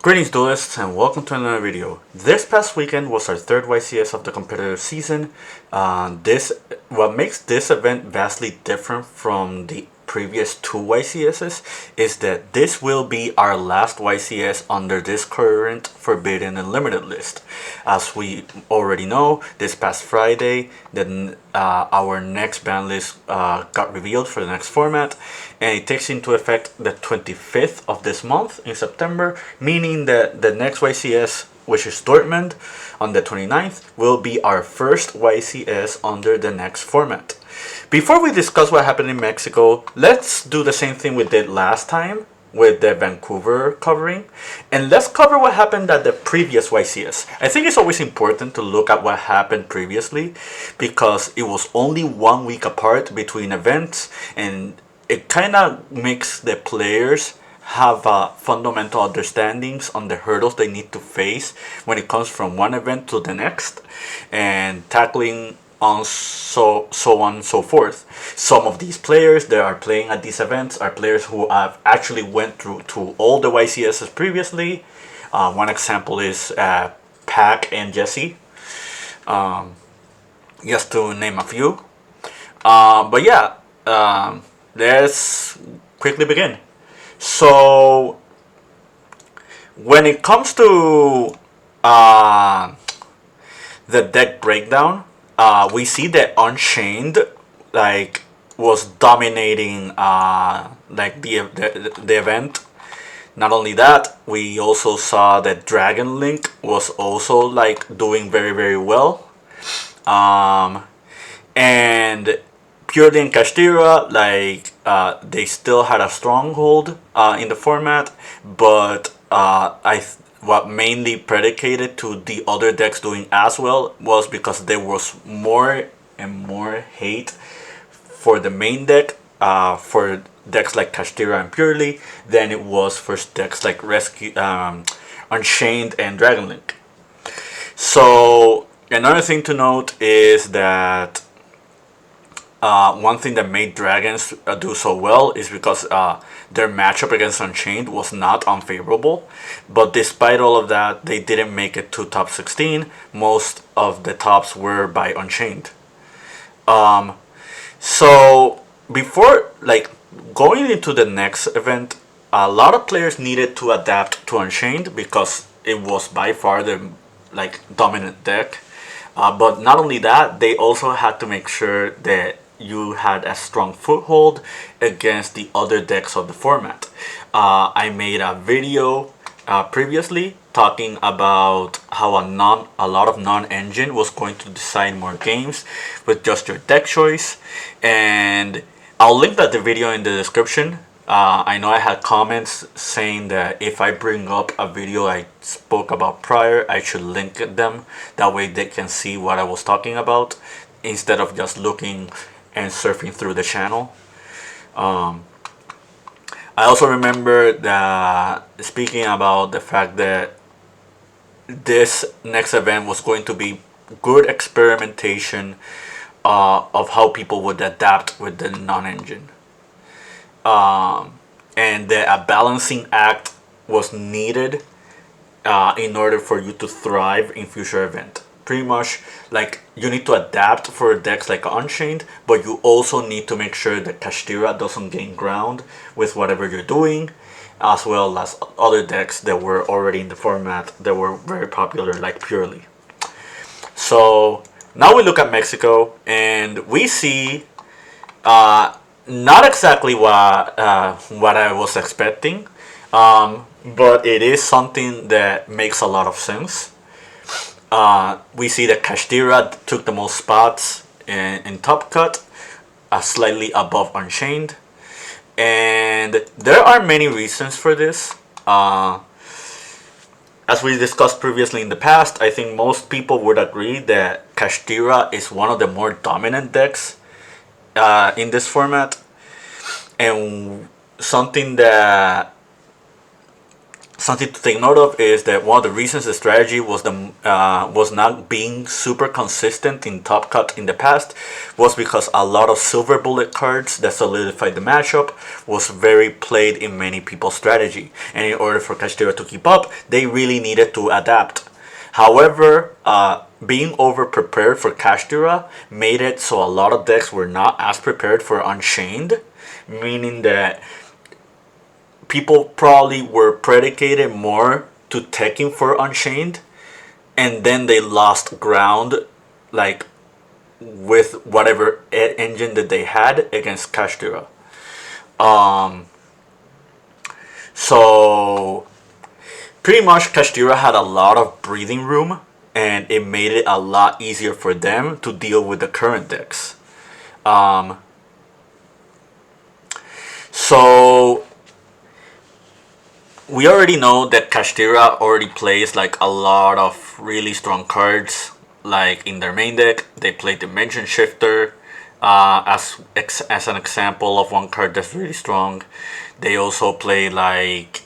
Greetings duelists and welcome to another video. This past weekend was our third YCS of the competitive season. What makes this event vastly different from the previous two YCSs is that this will be our last YCS under this current Forbidden and Limited list. As we already know, this past Friday, our next ban list got revealed for the next format, and it takes into effect the 25th of this month in September, meaning that the next YCS, which is Dortmund on the 29th, will be our first YCS under the next format. Before we discuss what happened in Mexico, let's do the same thing we did last time with the Vancouver covering, and let's cover what happened at the previous YCS. I think it's always important to look at what happened previously because it was only 1 week apart between events, and it kind of makes the players have fundamental understandings on the hurdles they need to face when it comes from one event to the next and tackling on so on and so forth. Some of these players that are playing at these events are players who have actually went through to all the YCSs previously. One example is Pac and Jesse, just to name a few. But yeah, let's quickly begin. So when it comes to the deck breakdown, we see that Unchained was dominating the event. Not only that, we also saw that Dragon Link was also doing very well. And Purely and Castira, they still had a stronghold in the format, but what mainly predicated to the other decks doing as well was because there was more and more hate for the main deck, for decks like Castira and Purely, than it was for decks like Unchained and Dragon Link. So another thing to note is that one thing that made Dragons do so well is because their matchup against Unchained was not unfavorable. But despite all of that, they didn't make it to top 16. Most of the tops were by Unchained. So before going into the next event, a lot of players needed to adapt to Unchained because it was by far the dominant deck. But not only that, they also had to make sure that you had a strong foothold against the other decks of the format. I made a video previously talking about how a lot of non-engine was going to decide more games with just your deck choice, and I'll link the video in the description. I know I had comments saying that if I bring up a video I spoke about prior, I should link them. That way they can see what I was talking about instead of just looking and surfing through the channel. I also remember that speaking about the fact that this next event was going to be good experimentation of how people would adapt with the non-engine. And that a balancing act was needed in order for you to thrive in future event. Pretty much you need to adapt for decks like Unchained, but you also need to make sure that Kashtira doesn't gain ground with whatever you're doing, as well as other decks that were already in the format that were very popular like Purely. So now we look at Mexico and we see not exactly what I was expecting, but it is something that makes a lot of sense. We see that Kashtira took the most spots in Top Cut, slightly above Unchained, and there are many reasons for this. As we discussed previously in the past, I think most people would agree that Kashtira is one of the more dominant decks in this format, and something that something to take note of is that one of the reasons the strategy was was not being super consistent in Top Cut in the past was because a lot of silver bullet cards that solidified the matchup was very played in many people's strategy, and in order for Kashtira to keep up, they really needed to adapt. However, being over prepared for Kashtira made it so a lot of decks were not as prepared for Unchained, meaning that people probably were predicated more to teching for Unchained, and then they lost ground, like, with whatever engine that they had against Kashtira. So pretty much Kashtira had a lot of breathing room, and it made it a lot easier for them to deal with the current decks. So we already know that Kashtira already plays like a lot of really strong cards. Like in their main deck, they play Dimension Shifter as an example of one card that's really strong. They also play like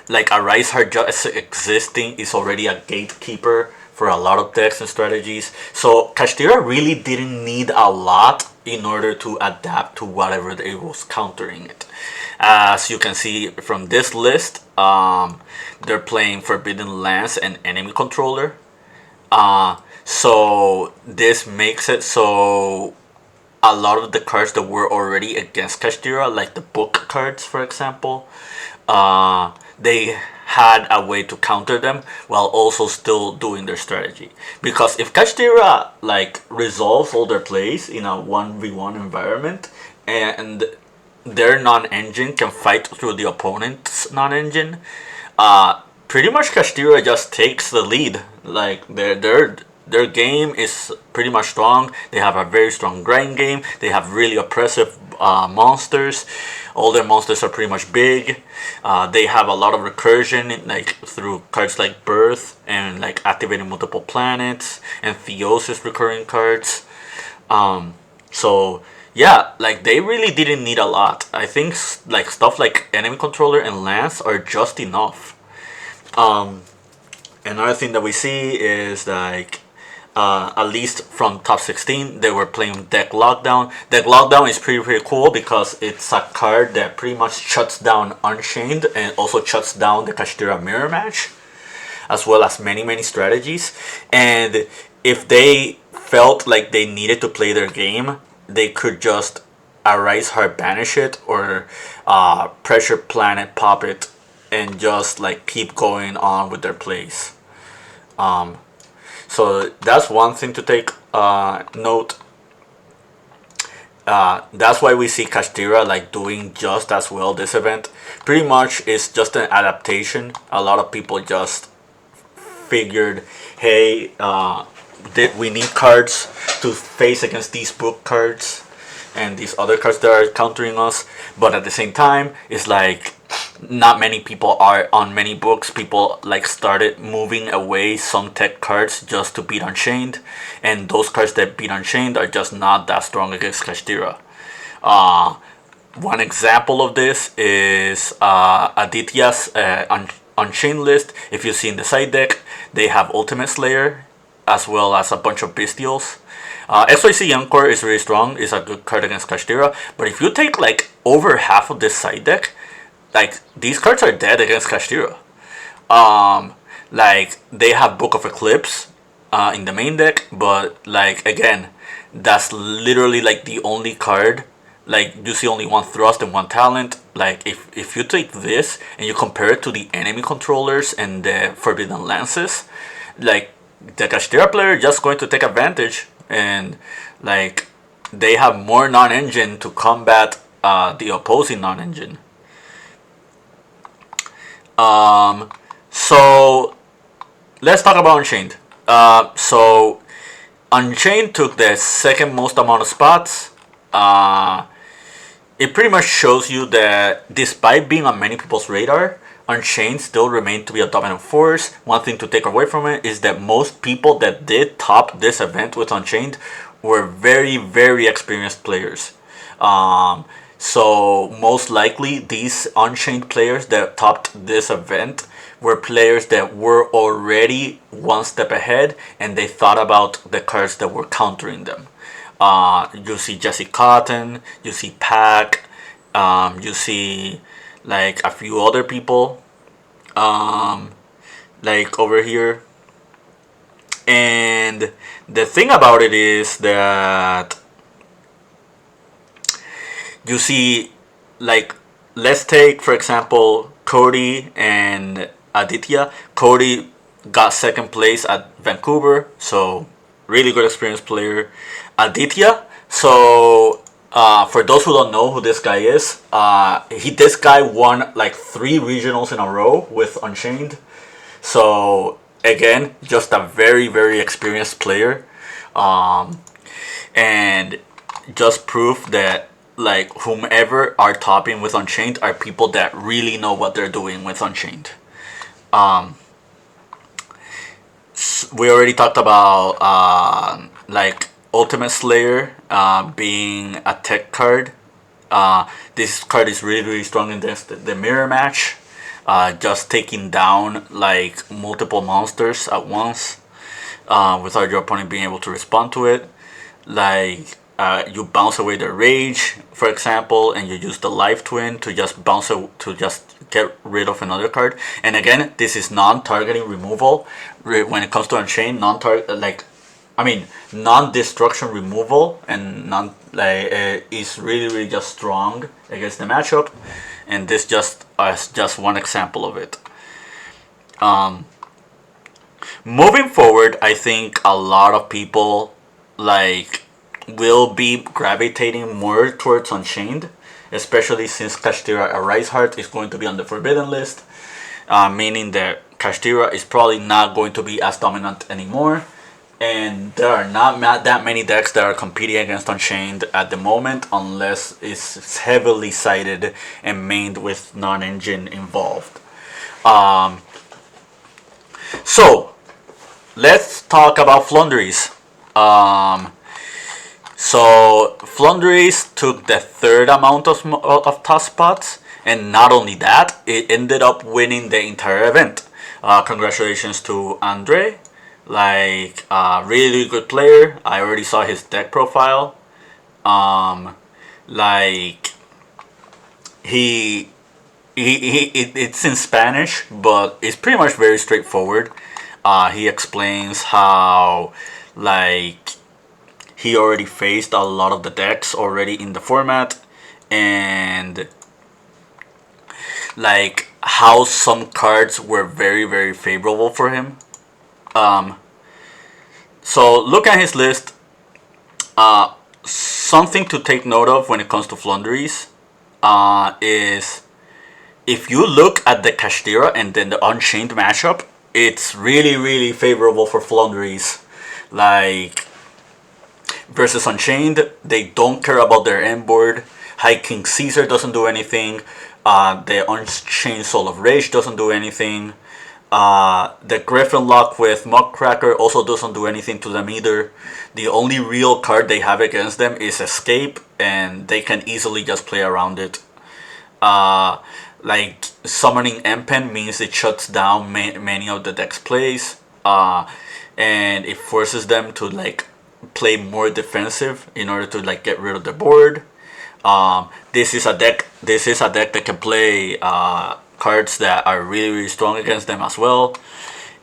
Arise Heart just existing is already a gatekeeper for a lot of decks and strategies. So Kashtira really didn't need a lot in order to adapt to whatever it was countering it. As you can see from this list, they're playing Forbidden Lands and Enemy Controller. So this makes it so a lot of the cards that were already against Kashtira, like the book cards for example, they had a way to counter them while also still doing their strategy. Because if Kashtira like resolves all their plays in a 1v1 environment and their non-engine can fight through the opponent's non-engine, pretty much Kashtira just takes the lead. Like their game is pretty much strong. They have a very strong grind game. They have really oppressive monsters. All their monsters are pretty much big. They have a lot of recursion, like through cards like Birth and like activating multiple planets and Theosis recurring cards. So yeah, like they really didn't need a lot. I think like stuff like Enemy Controller and Lance are just enough. Another thing that we see is like at least from top 16 they were playing Deck Lockdown. Deck Lockdown is pretty cool because it's a card that pretty much shuts down Unchained and also shuts down the Kashtira Mirror Match, as well as many strategies. And if they felt like they needed to play their game, they could just Arise Heart banish it or Pressure Planet pop it and just like keep going on with their plays. So that's one thing to take note. That's why we see Kashtira like doing just as well this event. Pretty much it's just an adaptation. A lot of people just figured, hey, we need cards to face against these book cards and these other cards that are countering us. But at the same time, it's like not many people are on many books. People like started moving away some tech cards just to beat Unchained, and those cards that beat Unchained are just not that strong against Kashtira. One example of this is Aditya's Unchained list. If you see in the side deck, they have Ultimate Slayer as well as a bunch of Bestials. XYZ Youngcore is really strong, is a good card against Kashtira, but if you take like over half of this side deck, like these cards are dead against Kashtira. Like they have Book of Eclipse in the main deck, but like again, that's literally like the only card. Like you see only one thrust and one talent. Like if you take this and you compare it to the enemy controllers and the Forbidden Lances, like the Kashtira player just going to take advantage, and like they have more non-engine to combat the opposing non-engine. So let's talk about Unchained. So Unchained took the second most amount of spots. It pretty much shows you that despite being on many people's radar, Unchained still remained to be a dominant force. One thing to take away from it is that most people that did top this event with Unchained were very experienced players. So most likely these Unchained players that topped this event were players that were already one step ahead, and they thought about the cards that were countering them. You see Jesse Cotton, you see Pac, you see like a few other people, like over here. And the thing about it is that you see, like, let's take for example Cody and Aditya. Cody got second place at Vancouver, so really good experienced player. Aditya, so for those who don't know who this guy is, this guy won like 3 regionals in a row with Unchained. So again, just a very very experienced player, and just proof that like whomever are topping with Unchained are people that really know what they're doing with Unchained. We already talked about like Ultimate Slayer being a tech card. This card is really really strong in the mirror match, just taking down like multiple monsters at once, without your opponent being able to respond to it. Like you bounce away their rage, for example, and you use the life twin to just to just get rid of another card. And again, this is non-targeting removal. When it comes to Unchained, non-destruction removal, and is really really just strong against the matchup. And this just is just one example of it. Moving forward, I think a lot of people will be gravitating more towards Unchained, especially since Kashtira Arise Heart is going to be on the Forbidden list, meaning that Kashtira is probably not going to be as dominant anymore, and there are not that many decks that are competing against Unchained at the moment, unless it's heavily sided and mained with non-engine involved. So let's talk about Flunderies. So Flunderies took the 3rd amount of top spots, and not only that, it ended up winning the entire event. Congratulations to Andre, really, really good player. I already saw his deck profile. It's in Spanish, but it's pretty much very straightforward. He explains how he already faced a lot of the decks already in the format, and how some cards were very very favorable for him. So look at his list. Something to take note of when it comes to Flunderies is if you look at the Kashtira and then the Unchained matchup, it's really really favorable for Flunderies. Versus Unchained, they don't care about their end board. High King Caesar doesn't do anything. The Unchained Soul of Rage doesn't do anything. The Griffin Lock with Muckcracker also doesn't do anything to them either. The only real card they have against them is Escape, and they can easily just play around it. Summoning Empen means it shuts down many of the deck's plays, and it forces them to play more defensive in order to get rid of the board. This is a deck that can play cards that are really really strong against them as well.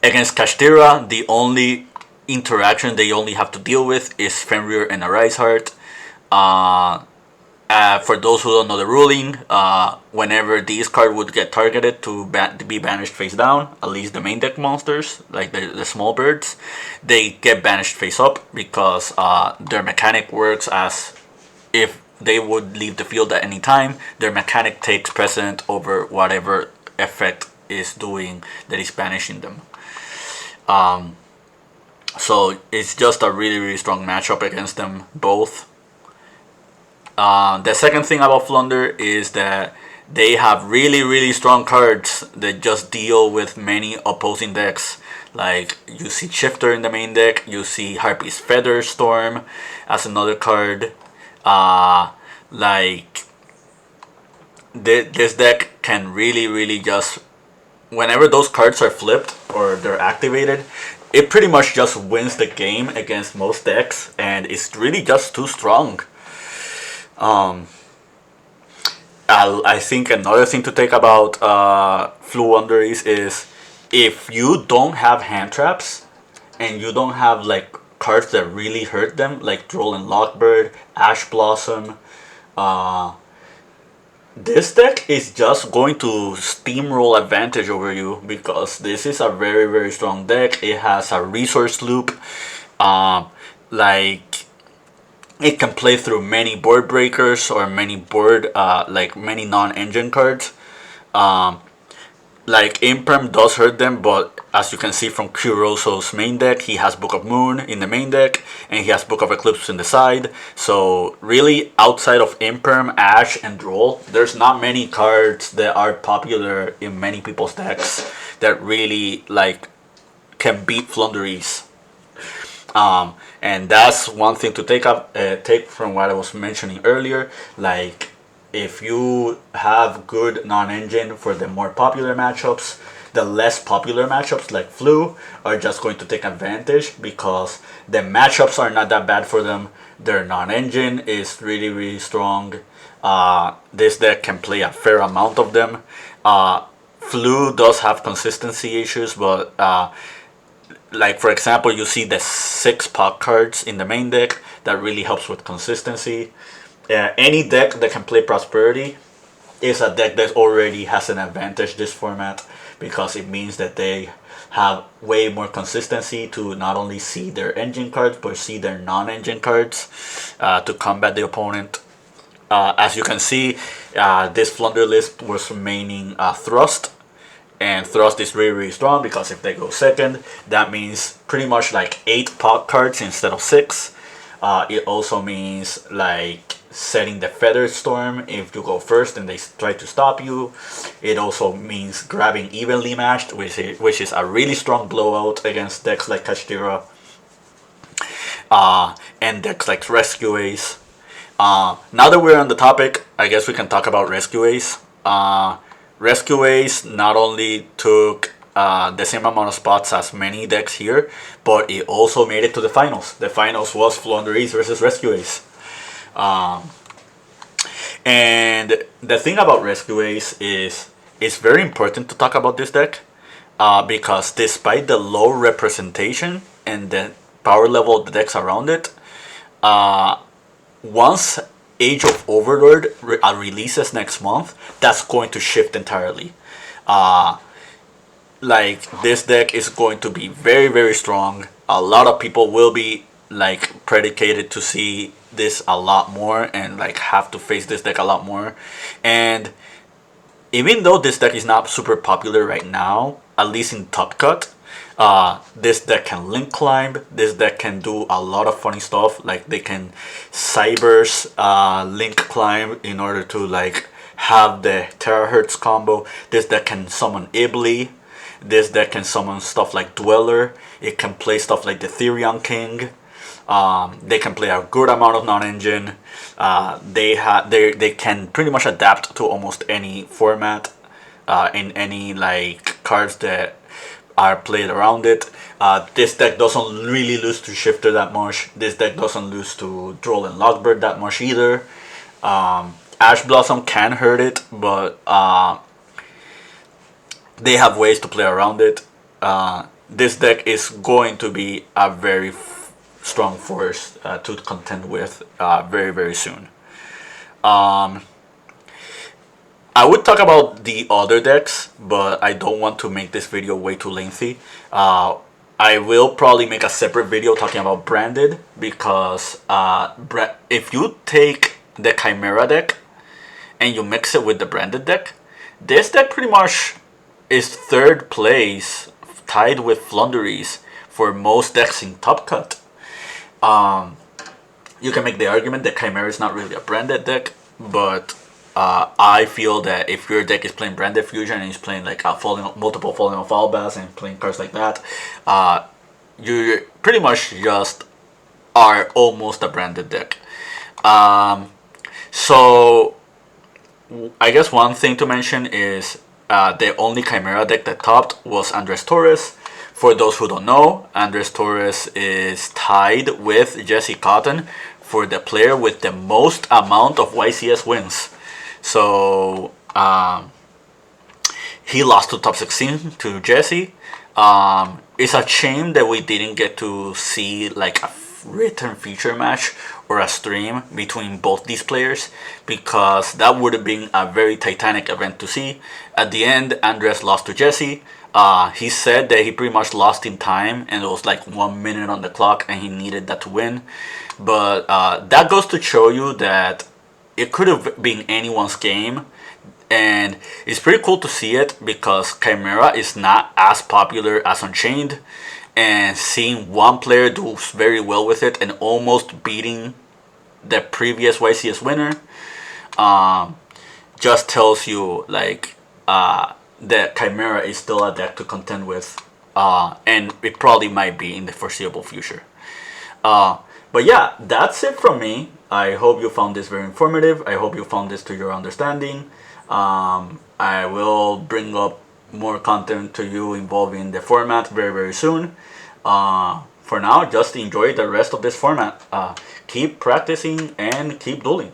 Against Kashtira, the only interaction they only have to deal with is Fenrir and Arise Heart. For those who don't know the ruling, whenever these cards would get targeted to be banished face down, at least the main deck monsters, like the small birds, they get banished face up, because their mechanic works as if they would leave the field at any time. Their mechanic takes precedent over whatever effect is doing that is banishing them. So it's just a really really strong matchup against them both. The second thing about Flunder is that they have really really strong cards that just deal with many opposing decks. You see Shifter in the main deck, you see Harpy's Feather Storm as another card. this deck can really just, whenever those cards are flipped or they're activated, it pretty much just wins the game against most decks, and it's really just too strong. I think another thing to take about Flu Wonderies is, if you don't have hand traps and you don't have like cards that really hurt them, like Droll and Lockbird, Ash Blossom, this deck is just going to steamroll advantage over you, because this is a very strong deck. It has a resource loop. Like, it can play through many board breakers or many board like many non-engine cards. Like, Imperm does hurt them, but as you can see from Kuroso's main deck, he has Book of Moon in the main deck, and he has Book of Eclipse in the side. So really, outside of Imperm, Ash, and Droll, there's not many cards that are popular in many people's decks that really like can beat Flunderies. And that's one thing to take from what I was mentioning earlier. Like, if you have good non-engine for the more popular matchups, the less popular matchups like Flu are just going to take advantage, because the matchups are not that bad for them. Their non-engine is really strong. This deck can play a fair amount of them. Flu does have consistency issues, but like, for example, you see the 6 pot cards in the main deck that really helps with consistency. Any deck that can play Prosperity is a deck that already has an advantage this format, because it means that they have way more consistency to not only see their engine cards but see their non-engine cards to combat the opponent. As you can see, this Flunder list was remaining Thrust, and Thrust is really strong, because if they go second, that means pretty much like 8 pot cards instead of 6. It also means like setting the Feather Storm if you go first and they try to stop you. It also means grabbing Evenly Matched, which is a really strong blowout against decks like Kashtira and decks like Rescue Ace. Now that we're on the topic, I guess we can talk about Rescue Ace. Rescue Ace not only took the same amount of spots as many decks here, but it also made it to the finals. The finals was Flunderies versus Rescue Ace. And the thing about Rescue Ace is, it's very important to talk about this deck, because despite the low representation and the power level of the decks around it, once Age of Overlord releases next month, that's going to shift entirely. Like, this deck is going to be very strong. A lot of people will be like predicated to see this a lot more and like have to face this deck a lot more. And even though this deck is not super popular right now, at least in Top Cut, this deck can link climb. This deck can do a lot of funny stuff. Like, they can Cybers link climb in order to like have the Terahertz combo. This deck can summon Ibli. This deck can summon stuff like Dweller. It can play stuff like the Therion King. They can play a good amount of non-engine. They can pretty much adapt to almost any format, in any like cards that are played around it. This deck doesn't really lose to Shifter that much. This deck doesn't lose to Droll and Lockbird that much either. Ash Blossom can hurt it, but they have ways to play around it. This deck is going to be a very strong force to contend with very soon. I would talk about the other decks, but I don't want to make this video way too lengthy. I will probably make a separate video talking about Branded, because if you take the Chimera deck and you mix it with the Branded deck, this deck pretty much is third place, tied with Flunderies, for most decks in Top Cut. You can make the argument that Chimera is not really a Branded deck, but I feel that if your deck is playing Branded Fusion and is playing like multiple Falling of Albas and playing cards like that, you pretty much just are almost a Branded deck. So I guess one thing to mention is the only Chimera deck that topped was Andres Torres. For those who don't know, Andres Torres is tied with Jesse Cotton for the player with the most amount of YCS wins. So he lost to top 16 to Jesse. It's a shame that we didn't get to see like a written feature match or a stream between both these players, because that would have been a very titanic event to see. At the end, Andres lost to Jesse. He said that he pretty much lost in time and it was like 1 minute on the clock and he needed that to win. But that goes to show you that it could have been anyone's game. And it's pretty cool to see it because Chimera is not as popular as Unchained. And seeing one player do very well with it and almost beating the previous YCS winner just tells you like that Chimera is still a deck to contend with, and it probably might be in the foreseeable future. But yeah, that's it from me. I hope you found this very informative. I hope you found this to your understanding. I will bring up more content to you involving the format very, very soon. For now, just enjoy the rest of this format. Keep practicing and keep dueling.